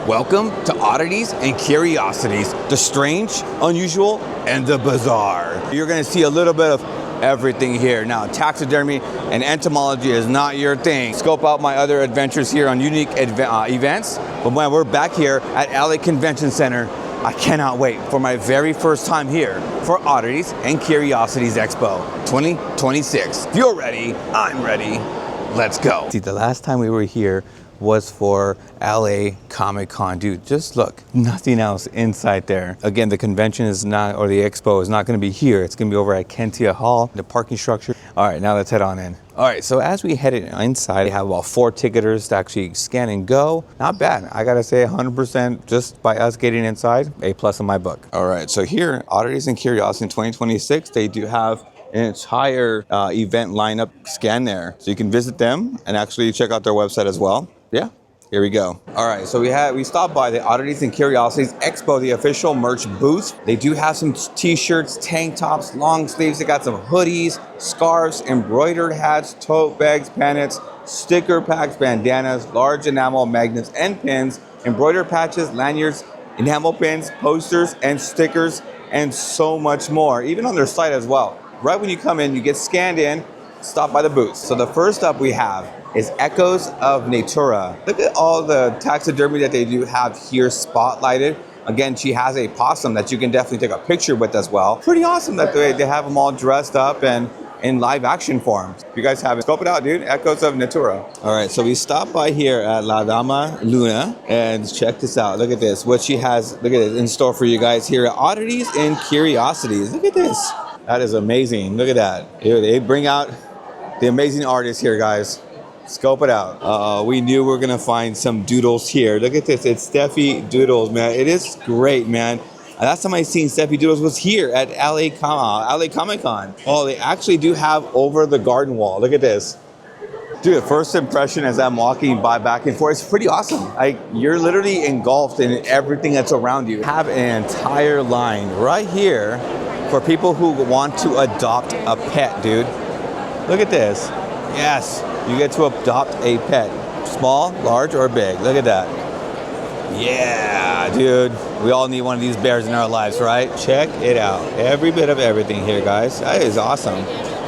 Welcome to Oddities and Curiosities, the strange, unusual, and the bizarre. You're gonna see a little bit of everything here. Now, taxidermy and entomology is not your thing. Scope out my other adventures here on unique events. But when we're back here at LA Convention Center, I cannot wait for my very first time here for Oddities and Curiosities Expo 2026. If you're ready, I'm ready. Let's go. See, the last time we were here was for LA Comic-Con. Dude, just look, nothing else inside there. Again, the convention is not, or the expo is not gonna be here. It's gonna be over at Kentia Hall, the parking structure. All right, now let's head on in. All right, so as we headed inside, we have about 4 ticketers to actually scan and go. Not bad, I gotta say 100% just by us getting inside, A+ in my book. All right, so here, Oddities and Curiosities in 2026, they do have an entire event lineup scan there. So you can visit them and actually check out their website as well. Yeah, here we go. All right, so we stopped by the Oddities and Curiosities Expo, the official merch booth. They do have some t-shirts, tank tops, long sleeves. They got some hoodies, scarves, embroidered hats, tote bags, pennants, sticker packs, bandanas, large enamel magnets and pins, embroidered patches, lanyards, enamel pins, posters, and stickers, and so much more, even on their site as well. Right when you come in, you get scanned in, stop by the booth. So the first up we have is Echoes of Natura. Look at all the taxidermy that they do have here spotlighted. Again, she has a possum that you can definitely take a picture with as well. Pretty awesome that they have them all dressed up and in live action form. If you guys have it, scope it out, dude. Echoes of Natura. All right, so we stopped by here at La Dama Luna and check this out. Look at this, what she has, look at it in store for you guys here at Oddities and Curiosities. Look at this. That is amazing. Look at that. Here they bring out the amazing artists here, guys. Scope it out. We knew we were gonna find some doodles here. Look at this, it's Steffi Doodles, man. It is great, man. Last time I seen Steffi Doodles was here at LA Comic-Con. Oh, they actually do have over the garden wall. Look at this. Dude, first impression as I'm walking by back and forth, it's pretty awesome. Like, you're literally engulfed in everything that's around you. Have an entire line right here for people who want to adopt a pet, dude. Look at this. Yes, you get to adopt a pet. Small, large, or big. Look at that. Yeah, dude. We all need one of these bears in our lives, right? Check it out. Every bit of everything here, guys. That is awesome.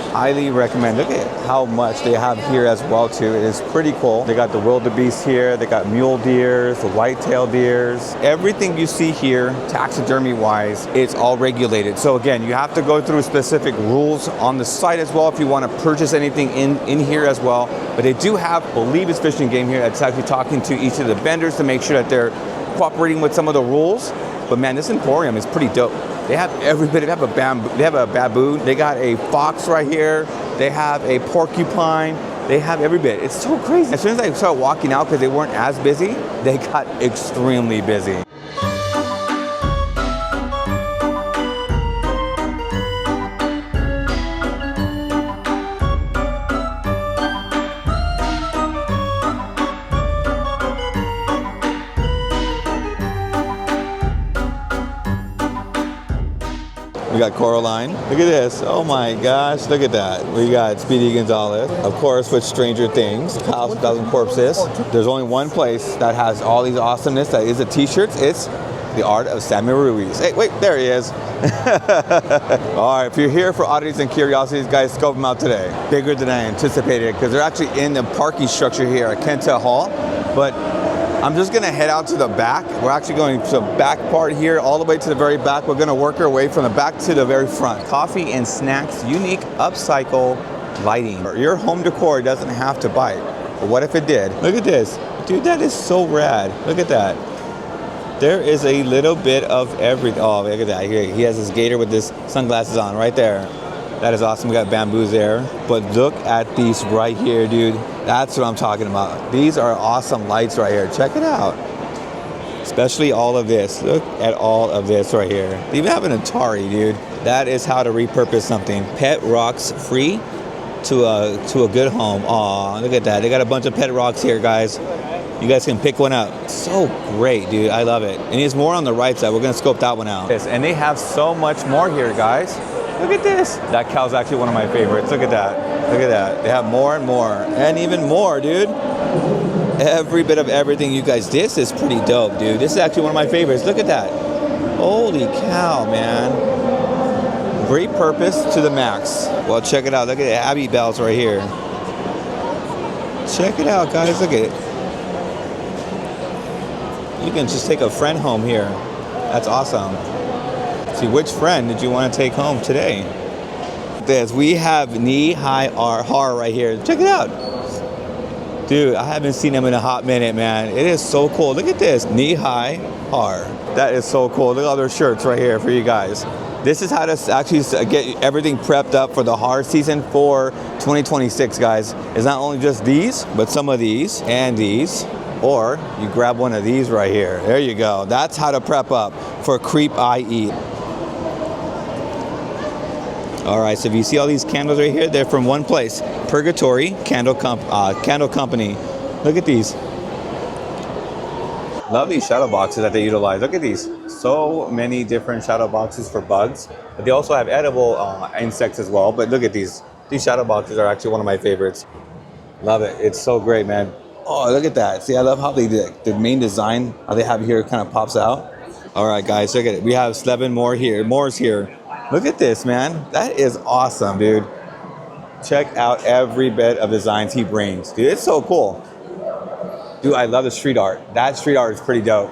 Highly recommend. Look at how much they have here as well too. It is pretty cool. They got the wildebeest here. They got mule deers, the white-tailed deers. Everything you see here, taxidermy wise, it's all regulated. So again, you have to go through specific rules on the site as well if you want to purchase anything in here as well. But they do have, I believe it's Fish and Game here, that's actually talking to each of the vendors to make sure that they're cooperating with some of the rules. But man, this emporium is pretty dope. They have every bit. They have a baboon. They got a fox right here. They have a porcupine. They have every bit. It's so crazy. As soon as I started walking out, because they weren't as busy, they got extremely busy. We got Coraline. Look at this. Oh my gosh, look at that. We got Speedy Gonzalez. Of course, with Stranger Things, House of Thousand Corpses. There's only one place that has all these awesomeness that is a t-shirts. It's the art of Samuel Ruiz. Hey, wait, there he is. All right, if you're here for Oddities and Curiosities, guys, scope them out today. Bigger than I anticipated because they're actually in the parking structure here at Kentia Hall. But I'm just gonna head out to the back. We're actually going to the back part here, all the way to the very back. We're gonna work our way from the back to the very front. Coffee and snacks, unique upcycle lighting. Your home decor doesn't have to buy it. But what if it did? Look at this. Dude, that is so rad. Look at that. There is a little bit of everything. Oh, look at that. He has his gator with his sunglasses on right there. That is awesome. We got bamboos there. But look at these right here, dude. That's what I'm talking about. These are awesome lights right here. Check it out. Especially all of this. Look at all of this right here. They even have an Atari, dude. That is how to repurpose something. Pet rocks free to a good home. Aw, look at that. They got a bunch of pet rocks here, guys. You guys can pick one up. So great, dude. I love it. And there's more on the right side. We're gonna scope that one out. Yes, and they have so much more here, guys. Look at this. That cow's actually one of my favorites. Look at that. Look at that. They have more and more. And even more, dude. Every bit of everything, you guys. This is pretty dope, dude. This is actually one of my favorites. Look at that. Holy cow, man. Great purpose to the max. Well, check it out. Look at the Abbey bells right here. Check it out, guys. Look at it. You can just take a friend home here. That's awesome. See, which friend did you want to take home today? This, we have knee-high har right here. Check it out. Dude, I haven't seen them in a hot minute, man. It is so cool. Look at this, knee-high har. That is so cool. Look at all their shirts right here for you guys. This is how to actually get everything prepped up for the har season for 2026, guys. It's not only just these, but some of these and these. Or you grab one of these right here. There you go. That's how to prep up for Creep IE. All right, so if you see all these candles right here, they're from one place, Purgatory Candle Company. Look at these. Love these shadow boxes that they utilize. Look at these. So many different shadow boxes for bugs. But they also have edible insects as well. But look at these. These shadow boxes are actually one of my favorites. Love it. It's so great, man. Oh, look at that. See, I love how they did the main design, how they have here kind of pops out. All right, guys, look at it. We have 7 more here. More's here. Look at this, man. That is awesome, dude. Check out every bit of designs he brings. Dude, it's so cool. Dude, I love the street art. That street art is pretty dope.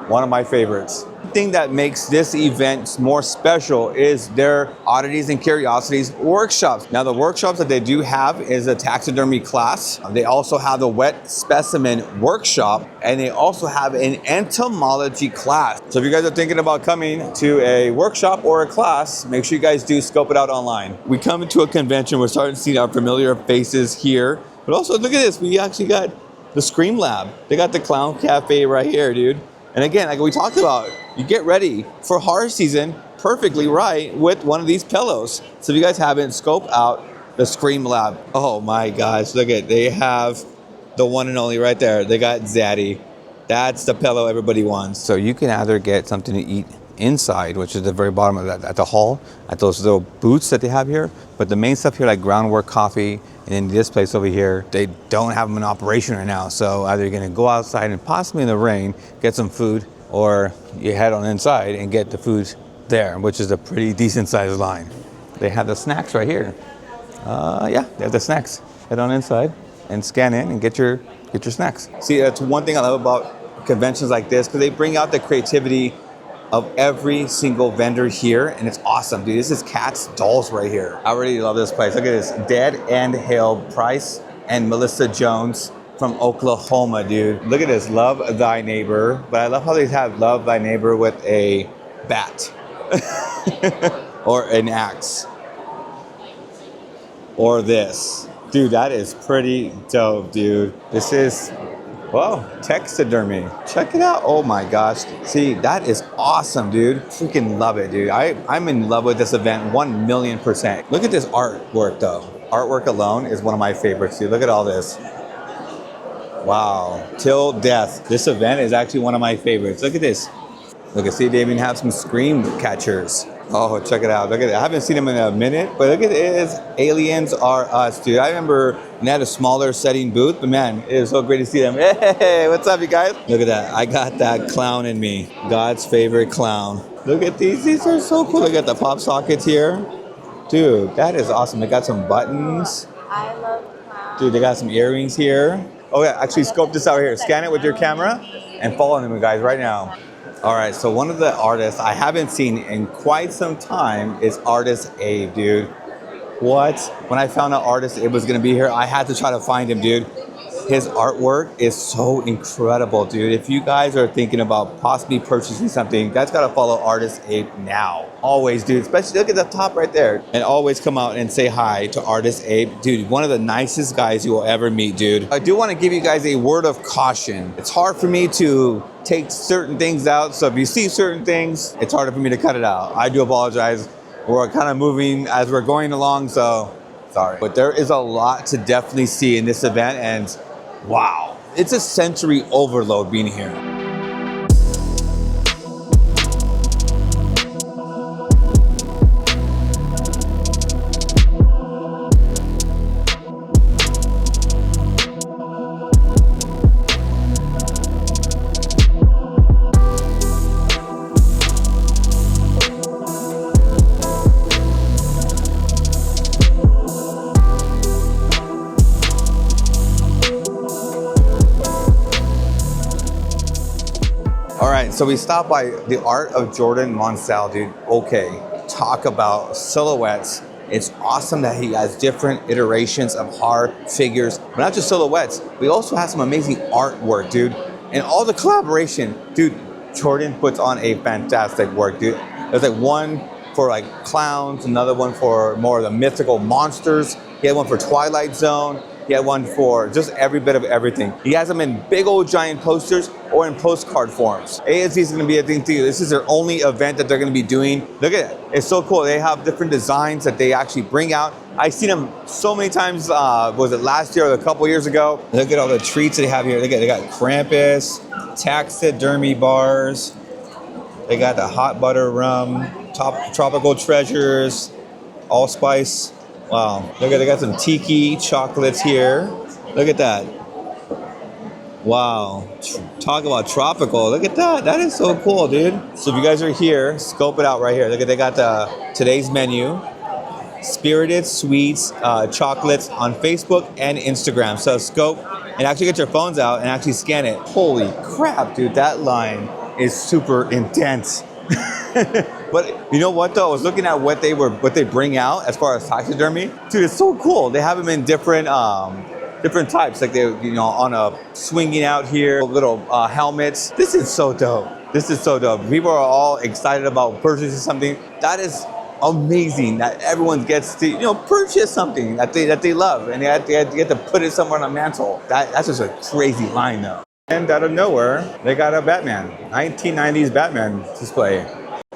One of my favorites. The thing that makes this event more special is their Oddities and Curiosities workshops. Now, the workshops that they do have is a taxidermy class. They also have the wet specimen workshop, and they also have an entomology class. So if you guys are thinking about coming to a workshop or a class, make sure you guys do scope it out online. We come into a convention, we're starting to see our familiar faces here, but also look at this. We actually got the Scream Lab. They got the Clown Cafe right here, dude. And again, like we talked about, you get ready for horror season perfectly right with one of these pillows. So if you guys haven't, scope out the Scream Lab. Oh my gosh, look at, they have the one and only right there. They got Zaddy. That's the pillow everybody wants. So you can either get something to eat inside, which is the very bottom of that, at the hall, at those little booths that they have here. But the main stuff here, like Groundwork Coffee, and in this place over here, they don't have them in operation right now. So either you're gonna go outside and possibly in the rain, get some food, or you head on inside and get the food there, which is a pretty decent sized line. They have the snacks right here. Yeah, they have the snacks. Head on inside and scan in and get your snacks. See, that's one thing I love about conventions like this, because they bring out the creativity of every single vendor here, and it's awesome, dude. This is Cat's Dolls right here. I really love this place. Look at this, Dead and Hale Price and Melissa Jones from Oklahoma, dude. Look at this, Love Thy Neighbor. But I love how they have Love Thy Neighbor with a bat or an axe or this. Dude, that is pretty dope, dude. This is, well, Taxidermy. Check it out. Oh my gosh. See, that is awesome, dude. Freaking love it, dude. I'm in love with this event 1,000,000%. Look at this artwork, though. Artwork alone is one of my favorites, dude. Look at all this. Wow. Till Death. This event is actually one of my favorites. Look at this. Look at, see, they even have some scream catchers. Oh, check it out. Look at it. I haven't seen them in a minute, but look at it. Aliens Are Us, dude. I remember they had a smaller setting booth, but man, it is so great to see them. Hey, what's up, you guys? Look at that. I got that clown in me. God's favorite clown. Look at these. These are so cool. Look at the pop sockets here. Dude, that is awesome. They got some buttons. I love clowns. Dude, they got some earrings here. Oh, yeah. Actually, scope this out here. Scan it with your camera and follow them, guys, right now. All right, so one of the artists I haven't seen in quite some time is Artist Abe, dude. What? When I found out Artist Abe was gonna be here, I had to try to find him, dude. His artwork is so incredible, dude. If you guys are thinking about possibly purchasing something, you guys gotta follow Artist Abe now. Always, dude, especially look at the top right there. And always come out and say hi to Artist Abe. Dude, one of the nicest guys you will ever meet, dude. I do wanna give you guys a word of caution. It's hard for me to take certain things out, so if you see certain things, it's harder for me to cut it out. I do apologize. We're kind of moving as we're going along, so sorry. But there is a lot to definitely see in this event, and wow, it's a sensory overload being here. All right, so we stopped by the art of Jordan Monsell, dude. Okay, talk about silhouettes. It's awesome that he has different iterations of hard figures, but not just silhouettes. We also have some amazing artwork, dude. And all the collaboration, dude, Jordan puts on a fantastic work, dude. There's like one for like clowns, another one for more of the mythical monsters. He had one for Twilight Zone. He had one for just every bit of everything. He has them in big old giant posters or in postcard forms. ASD is gonna be a thing too. This is their only event that they're gonna be doing. Look at it, it's so cool. They have different designs that they actually bring out. I've seen them so many times, was it last year or a couple years ago? Look at all the treats they have here. Look at, they got Krampus, Taxidermy bars. They got the hot butter rum, tropical treasures, allspice. Wow, look at, they got some tiki chocolates here. Look at that. Wow, talk about tropical. Look at that, that is so cool, dude. So if you guys are here, scope it out right here. Look at, they got today's menu. Spirited Sweets chocolates on Facebook and Instagram. So scope and actually get your phones out and actually scan it. Holy crap, dude, that line is super intense. But you know what though? I was looking at what they bring out as far as taxidermy. Dude, it's so cool. They have them in different types. Like they, on a swinging out here, little helmets. This is so dope. This is so dope. People are all excited about purchasing something. That is amazing that everyone gets to purchase something that they love and they get to put it somewhere on a mantle. That's just a crazy line though. And out of nowhere, they got a Batman, 1990s Batman display.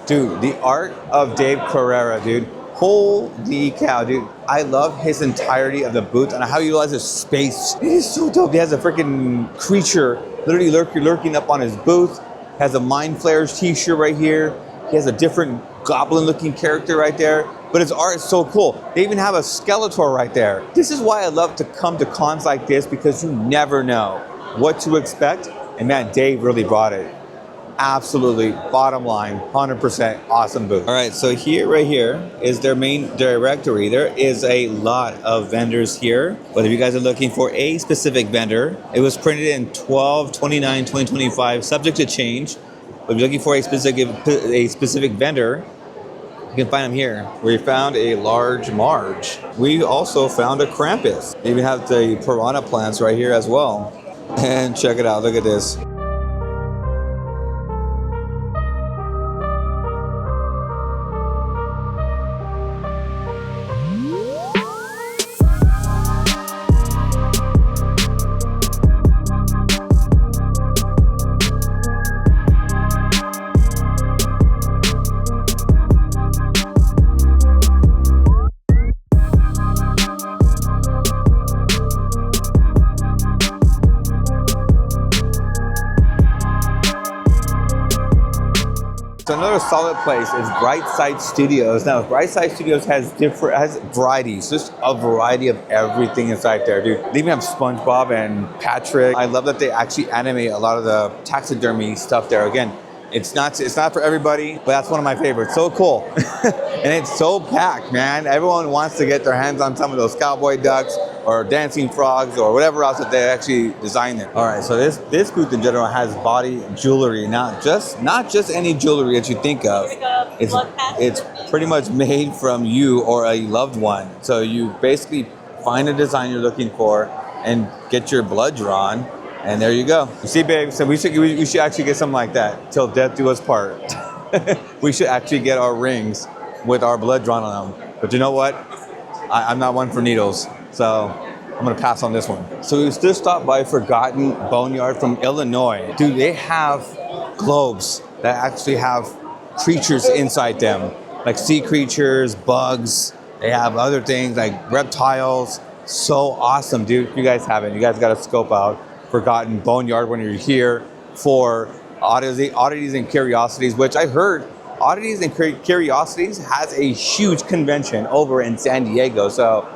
Dude, the art of Dave Carrera, dude. Holy cow, dude. I love his entirety of the booth and how he utilizes space. It is so dope. He has a freaking creature literally lurking up on his booth. Has a Mind Flayers t-shirt right here. He has a different goblin-looking character right there. But his art is so cool. They even have a Skeletor right there. This is why I love to come to cons like this, because you never know what to expect. And man, Dave really brought it. Absolutely, bottom line, 100% awesome booth. All right, so right here is their main directory. There is a lot of vendors here, but if you guys are looking for a specific vendor, it was printed in 12/29/2025, subject to change. But if you're looking for a specific vendor, you can find them here. We found a large Marge. We also found a Krampus. They even have the piranha plants right here as well. And check it out, look at this. So another solid place is Brightside Studios. Now, Brightside Studios has varieties, just a variety of everything inside there, dude. They even have SpongeBob and Patrick. I love that they actually animate a lot of the taxidermy stuff there. Again, it's not for everybody, but that's one of my favorites. So cool. And it's so packed, man. Everyone wants to get their hands on some of those cowboy ducks or dancing frogs or whatever else that they actually designed there. All right, so this booth in general has body jewelry, not just any jewelry that you think of. It's pretty much made from you or a loved one. So you basically find a design you're looking for and get your blood drawn, and there you go. You see, babe, so we should actually get something like that. Till death do us part. We should actually get our rings with our blood drawn on them. But you know what? I'm not one for needles, so I'm gonna pass on this one. So we just stopped by Forgotten Boneyard from Illinois. Dude, they have globes that actually have creatures inside them, like sea creatures, bugs. They have other things like reptiles. So awesome, dude. If you guys haven't, you guys gotta scope out Forgotten Boneyard when you're here for Oddities and Curiosities, which I heard Oddities and Curiosities has a huge convention over in San Diego. So,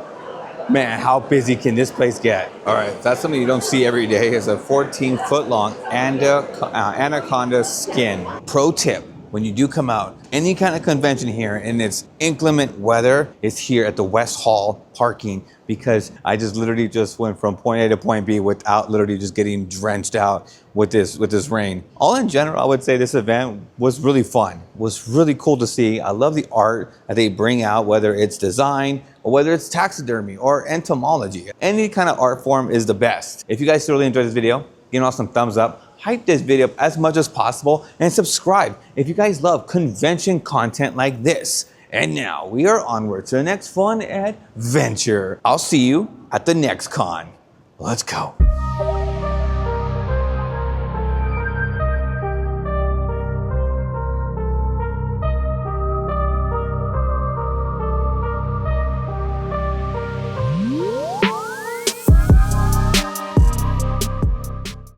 man, how busy can this place get? All right, that's something you don't see every day. It's a 14-foot long anaconda skin. Pro tip, when you do come out, any kind of convention here and it's inclement weather, it's here at the West Hall parking, because I just literally just went from point A to point B without literally just getting drenched out with this rain. All in general, I would say this event was really fun, was really cool to see. I love the art that they bring out, whether it's design or whether it's taxidermy or entomology. Any kind of art form is the best. If you guys really enjoyed this video, give us some thumbs up, hype this video up as much as possible, and subscribe if you guys love convention content like this. And now we are onward to the next fun adventure. I'll see you at the next con. Let's go.